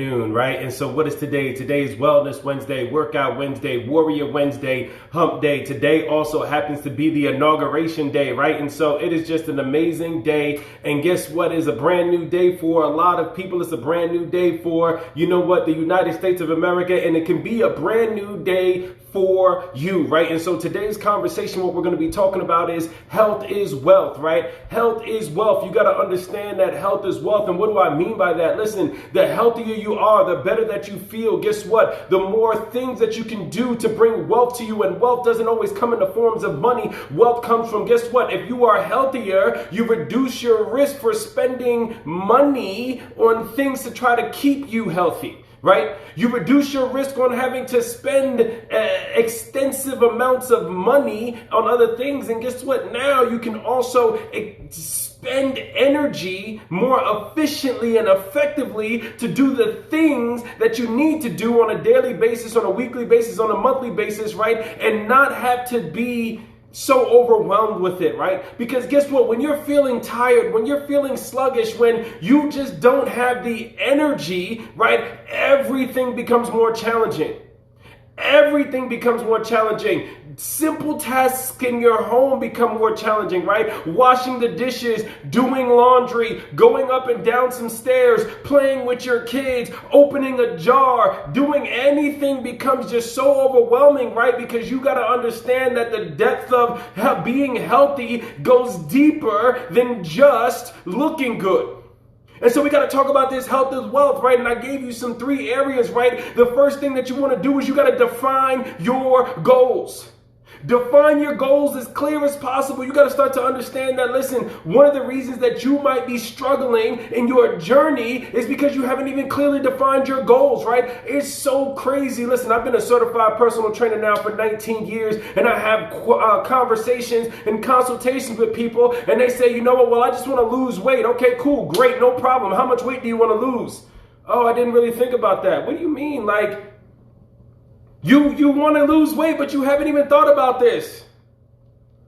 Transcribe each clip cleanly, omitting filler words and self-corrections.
Right? And so what is today? Today is Wellness Wednesday, Workout Wednesday, Warrior Wednesday, Hump Day. Today also happens to be the inauguration day, right? And so it is just an amazing day. And guess what? Is a brand new day for a lot of people. It's a brand new day for, you know what, the United States of America. And it can be a brand new day for you, right? And so today's conversation, what we're going to be talking about is health is wealth, right? Health is wealth. You got to understand that health is wealth. And what do I mean by that? Listen, the healthier you are, the better that you feel. Guess what? The more things that you can do to bring wealth to you. And wealth doesn't always come in the forms of money. Wealth comes from, guess what? If you are healthier, you reduce your risk for spending money on things to try to keep you healthy. Right? You reduce your risk on having to spend extensive amounts of money on other things. And guess what? Now you can also spend energy more efficiently and effectively to do the things that you need to do on a daily basis, on a weekly basis, on a monthly basis, right? And not have to be so overwhelmed with it, right? Because guess what? When you're feeling tired, when you're feeling sluggish, when you just don't have the energy, right? Everything becomes more challenging. Everything becomes more challenging. Simple tasks in your home become more challenging, right? Washing the dishes, doing laundry, going up and down some stairs, playing with your kids, opening a jar, doing anything becomes just so overwhelming, right? Because you got to understand that the depth of being healthy goes deeper than just looking good. And so we got to talk about this health is wealth, right? And I gave you some 3 areas, right? The first thing that you want to do is you got to define your goals. Define your goals as clear as possible. You got to start to understand that, listen, one of the reasons that you might be struggling in your journey is because you haven't even clearly defined your goals, right? It's so crazy. Listen, I've been a certified personal trainer now for 19 years, and I have conversations and consultations with people, and they say, you know what, well, I just want to lose weight. Okay, cool, great, no problem. How much weight do you want to lose? Oh, I didn't really think about that. What do you mean? Like, You want to lose weight, but you haven't even thought about this.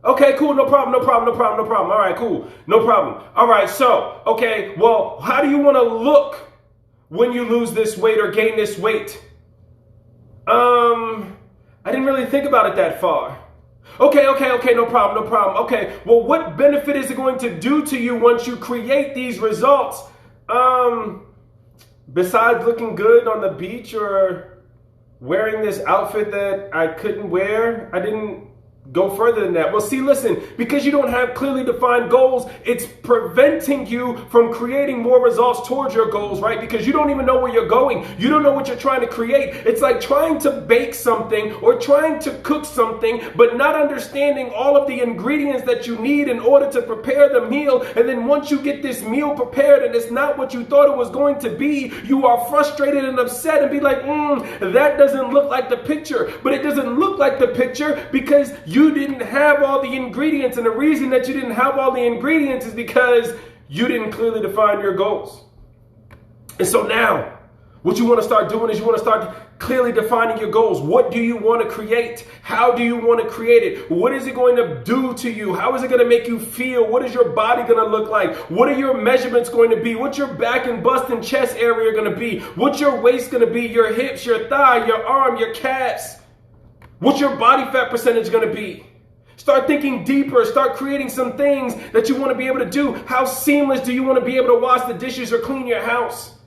Okay, cool, no problem. All right, cool, no problem. All right, so, okay, well, how do you want to look when you lose this weight or gain this weight? I didn't really think about it that far. Okay, no problem. Okay, well, what benefit is it going to do to you once you create these results? Besides looking good on the beach or wearing this outfit that I couldn't wear, I didn't go further than that. Well, see, listen, because you don't have clearly defined goals, it's preventing you from creating more results towards your goals, right? Because you don't even know where you're going. You don't know what you're trying to create. It's like trying to bake something or trying to cook something, but not understanding all of the ingredients that you need in order to prepare the meal. And then once you get this meal prepared and it's not what you thought it was going to be, you are frustrated and upset and be like, that doesn't look like the picture. But it doesn't look like the picture because you didn't have all the ingredients. And the reason that you didn't have all the ingredients is because you didn't clearly define your goals. And so now, what you want to start doing is you want to start clearly defining your goals. What do you want to create? How do you want to create it? What is it going to do to you? How is it going to make you feel? What is your body going to look like? What are your measurements going to be? What's your back and bust and chest area going to be? What's your waist going to be? Your hips, your thigh, your arm, your calves? What's your body fat percentage going to be? Start thinking deeper. Start creating some things that you want to be able to do. How seamless do you want to be able to wash the dishes or clean your house?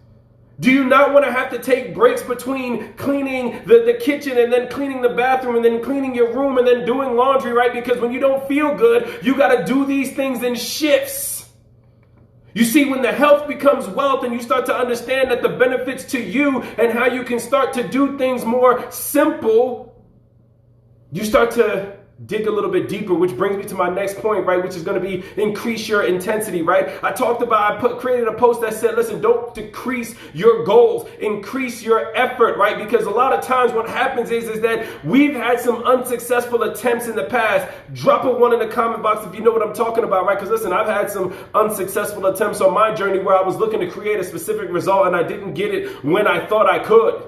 Do you not want to have to take breaks between cleaning the kitchen and then cleaning the bathroom and then cleaning your room and then doing laundry, right? Because when you don't feel good, you got to do these things in shifts. You see, when the health becomes wealth and you start to understand that the benefits to you and how you can start to do things more simple, you start to dig a little bit deeper, which brings me to my next point, right? Which is going to be increase your intensity, right? I created a post that said, listen, don't decrease your goals, increase your effort, right? Because a lot of times what happens is that we've had some unsuccessful attempts in the past. Drop a 1 in the comment box if you know what I'm talking about, right? Because listen, I've had some unsuccessful attempts on my journey where I was looking to create a specific result and I didn't get it when I thought I could.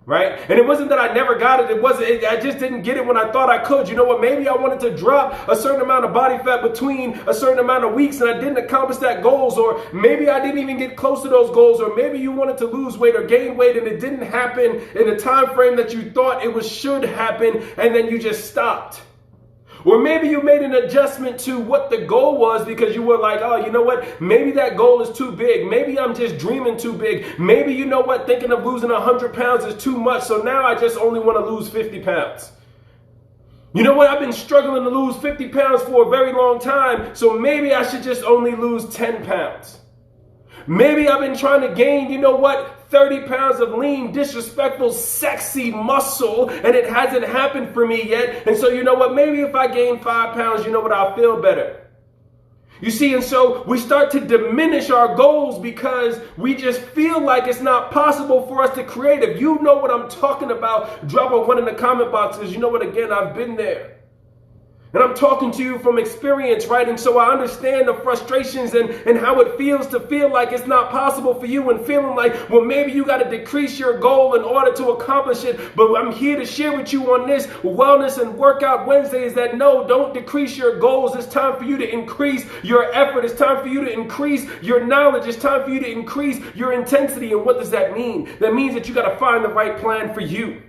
Right? And it wasn't that I never got it. I just didn't get it when I thought I could. You know what? Maybe I wanted to drop a certain amount of body fat between a certain amount of weeks and I didn't accomplish that goals, or maybe I didn't even get close to those goals, or maybe you wanted to lose weight or gain weight and it didn't happen in the time frame that you thought should happen, and then you just stopped. Or maybe you made an adjustment to what the goal was because you were like, oh, you know what? Maybe that goal is too big. Maybe I'm just dreaming too big. Maybe, you know what? Thinking of losing 100 pounds is too much. So now I just only want to lose 50 pounds. You know what? I've been struggling to lose 50 pounds for a very long time. So maybe I should just only lose 10 pounds. Maybe I've been trying to gain, you know what? 30 pounds of lean, disrespectful, sexy muscle, and it hasn't happened for me yet. And so, you know what? Maybe if I gain 5 pounds, you know what? I'll feel better. You see, and so we start to diminish our goals because we just feel like it's not possible for us to create. If you know what I'm talking about, drop a 1 in the comment box, because you know what? Again, I've been there. And I'm talking to you from experience, right? And so I understand the frustrations and how it feels to feel like it's not possible for you, and feeling like, well, maybe you got to decrease your goal in order to accomplish it. But I'm here to share with you on this Wellness and Workout Wednesday is that no, don't decrease your goals. It's time for you to increase your effort. It's time for you to increase your knowledge. It's time for you to increase your intensity. And what does that mean? That means that you got to find the right plan for you.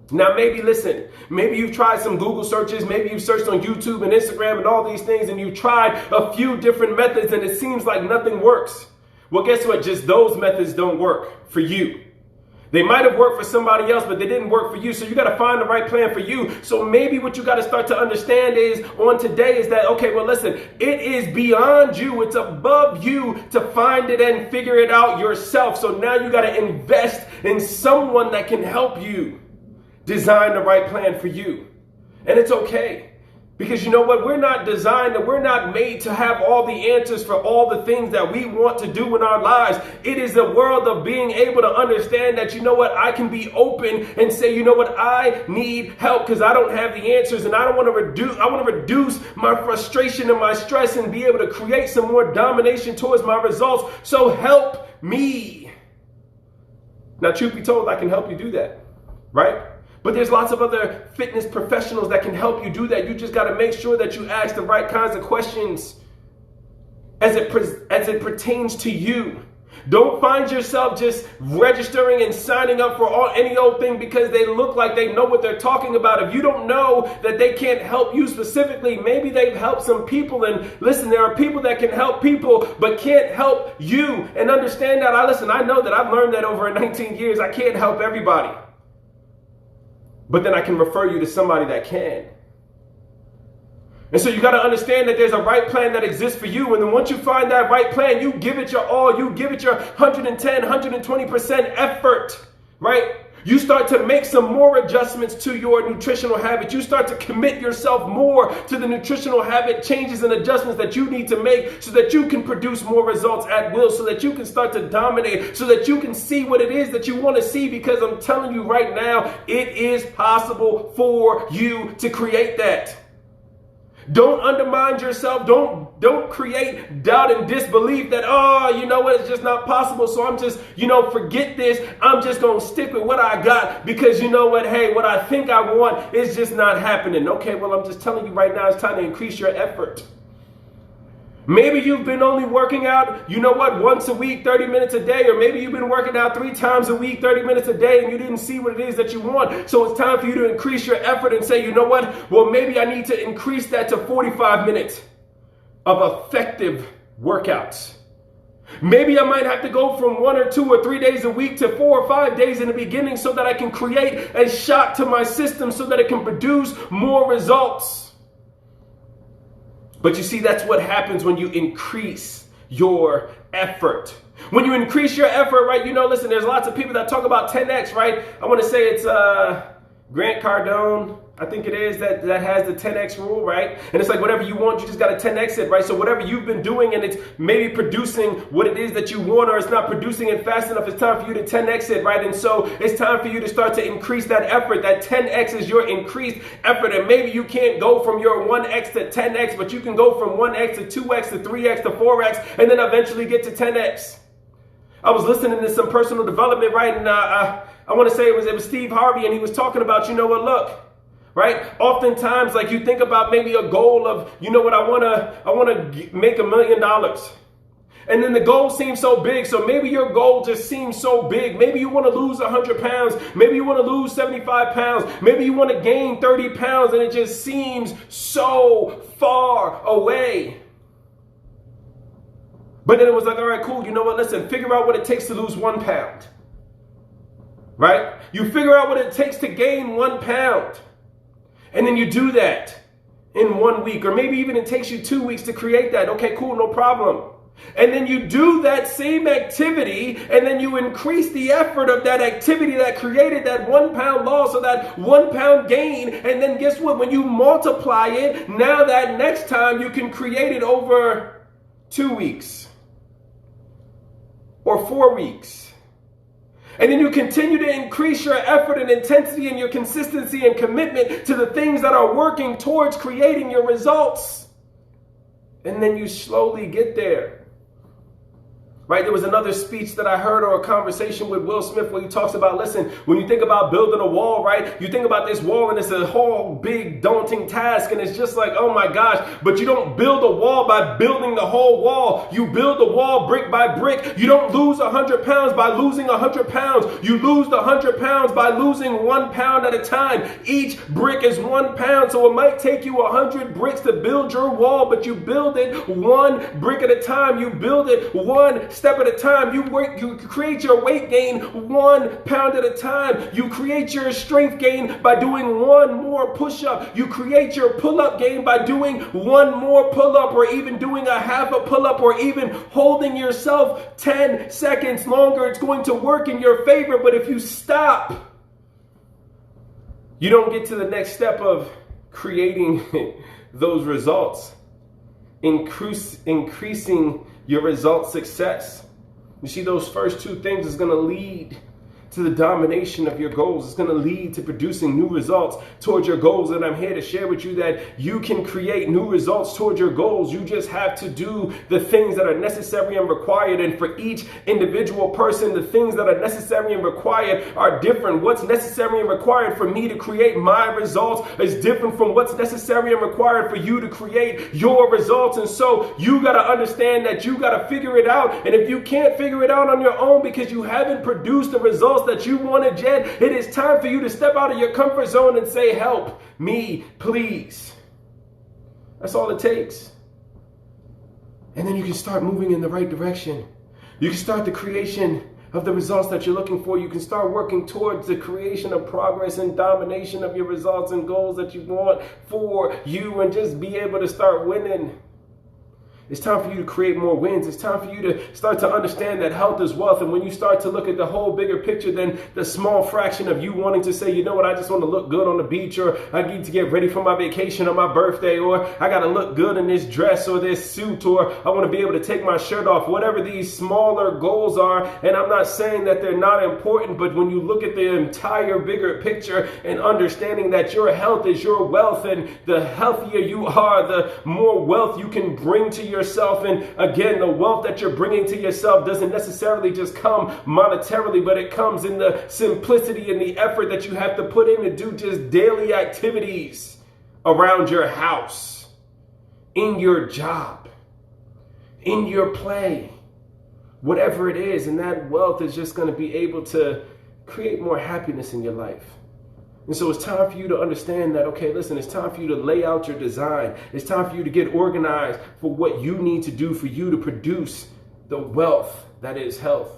Now, maybe you've tried some Google searches, maybe you've searched on YouTube and Instagram and all these things, and you've tried a few different methods and it seems like nothing works. Well, guess what? Just those methods don't work for you. They might have worked for somebody else, but they didn't work for you. So you got to find the right plan for you. So maybe what you got to start to understand is on today is that, okay, well, listen, it is beyond you. It's above you to find it and figure it out yourself. So now you got to invest in someone that can help you design the right plan for you. And it's okay. Because you know what? We're not designed and we're not made to have all the answers for all the things that we want to do in our lives. It is the world of being able to understand that, you know what? I can be open and say, you know what? I need help because I don't have the answers, and I don't want to reduce my frustration and my stress and be able to create some more domination towards my results. So help me. Now, truth be told, I can help you do that, right? But there's lots of other fitness professionals that can help you do that. You just got to make sure that you ask the right kinds of questions as it pertains to you. Don't find yourself just registering and signing up for any old thing because they look like they know what they're talking about. If you don't know that they can't help you specifically, maybe they've helped some people. And listen, there are people that can help people but can't help you. And understand that. I know that I've learned that over 19 years. I can't help everybody. But then I can refer you to somebody that can. And so you got to understand that there's a right plan that exists for you. And then once you find that right plan, you give it your all. You give it your 110, 120% effort, right? You start to make some more adjustments to your nutritional habits. You start to commit yourself more to the nutritional habit changes and adjustments that you need to make so that you can produce more results at will, so that you can start to dominate, so that you can see what it is that you want to see. Because I'm telling you right now, it is possible for you to create that. Don't undermine yourself. Don't create doubt and disbelief that, oh, you know what, it's just not possible. So I'm just, forget this. I'm just going to stick with what I got because you know what, hey, what I think I want is just not happening. Okay, well, I'm just telling you right now, it's time to increase your effort. Maybe you've been only working out, once a week, 30 minutes a day, or maybe you've been working out 3 times a week, 30 minutes a day, and you didn't see what it is that you want. So it's time for you to increase your effort and say, you know what? Well, maybe I need to increase that to 45 minutes of effective workouts. Maybe I might have to go from 1 or 2 or 3 days a week to 4 or 5 days in the beginning so that I can create a shock to my system so that it can produce more results. But you see, that's what happens when you increase your effort. When you increase your effort, right, listen, there's lots of people that talk about 10X, right? I want to say it's Grant Cardone, I think it is, that has the 10X rule, right? And it's like whatever you want, you just got to 10X it, right? So whatever you've been doing and it's maybe producing what it is that you want, or it's not producing it fast enough, it's time for you to 10X it, right? And so it's time for you to start to increase that effort. That 10X is your increased effort. And maybe you can't go from your 1X to 10X, but you can go from 1X to 2X to 3X to 4X, and then eventually get to 10X. I was listening to some personal development, right? And I want to say it was Steve Harvey, and he was talking about, you know what, look, right? Oftentimes, like you think about maybe a goal of, you know what, I want to make $1 million. And then the goal seems so big. So maybe your goal just seems so big. Maybe you want to lose 100 pounds. Maybe you want to lose 75 pounds. Maybe you want to gain 30 pounds, and it just seems so far away. But then it was like, all right, cool. You know what? Listen, figure out what it takes to lose 1 pound. Right? You figure out what it takes to gain 1 pound. And then you do that in 1 week, or maybe even it takes you 2 weeks to create that. Okay, cool, no problem. And then you do that same activity, and then you increase the effort of that activity that created that 1 pound loss or that 1 pound gain. And then guess what? When you multiply it, now that next time you can create it over 2 weeks or 4 weeks. And then you continue to increase your effort and intensity and your consistency and commitment to the things that are working towards creating your results. And then you slowly get there. Right? There was another speech that I heard, or a conversation with Will Smith, where he talks about, listen, when you think about building a wall, right? You think about this wall and it's a whole big daunting task, and it's just like, oh my gosh, but you don't build a wall by building the whole wall. You build the wall brick by brick. You don't lose 100 pounds by losing 100 pounds. You lose the 100 pounds by losing 1 pound at a time. Each brick is 1 pound. So it might take you 100 bricks to build your wall, but you build it 1 brick at a time. You build it 1 step at a time. You create your weight gain 1 pound at a time. You create your strength gain by doing 1 more push-up. You create your pull-up gain by doing 1 more pull-up, or even doing a half a pull-up, or even holding yourself 10 seconds longer. It's going to work in your favor. But if you stop, you don't get to the next step of creating those results, increasing your result success. You see, those first 2 things is going to lead to the domination of your goals. It's going to lead to producing new results towards your goals. And I'm here to share with you that you can create new results towards your goals. You just have to do the things that are necessary and required. And for each individual person, the things that are necessary and required are different. What's necessary and required for me to create my results is different from what's necessary and required for you to create your results. And so you got to understand that you got to figure it out. And if you can't figure it out on your own because you haven't produced the results that you wanted yet, it is time for you to step out of your comfort zone and say, help me, please. That's all it takes. And then you can start moving in the right direction. You can start the creation of the results that you're looking for. You can start working towards the creation of progress and domination of your results and goals that you want for you, and just be able to start winning. It's time for you to create more wins. It's time for you to start to understand that health is wealth. And when you start to look at the whole bigger picture than the small fraction of you wanting to say, you know what, I just want to look good on the beach, or I need to get ready for my vacation on my birthday, or I got to look good in this dress or this suit, or I want to be able to take my shirt off, whatever these smaller goals are. And I'm not saying that they're not important, but when you look at the entire bigger picture and understanding that your health is your wealth, and the healthier you are, the more wealth you can bring to yourself. And again, the wealth that you're bringing to yourself doesn't necessarily just come monetarily, but it comes in the simplicity and the effort that you have to put in to do just daily activities around your house, in your job, in your play, whatever it is. And that wealth is just going to be able to create more happiness in your life. And so it's time for you to understand that, okay, listen, it's time for you to lay out your design. It's time for you to get organized for what you need to do for you to produce the wealth that is health.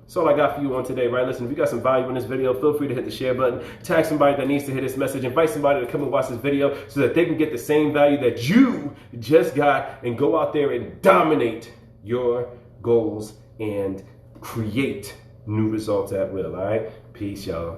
That's all I got for you on today, right? Listen, if you got some value in this video, feel free to hit the share button, tag somebody that needs to hear this message, invite somebody to come and watch this video so that they can get the same value that you just got, and go out there and dominate your goals and create new results at will, all right? Peace, y'all.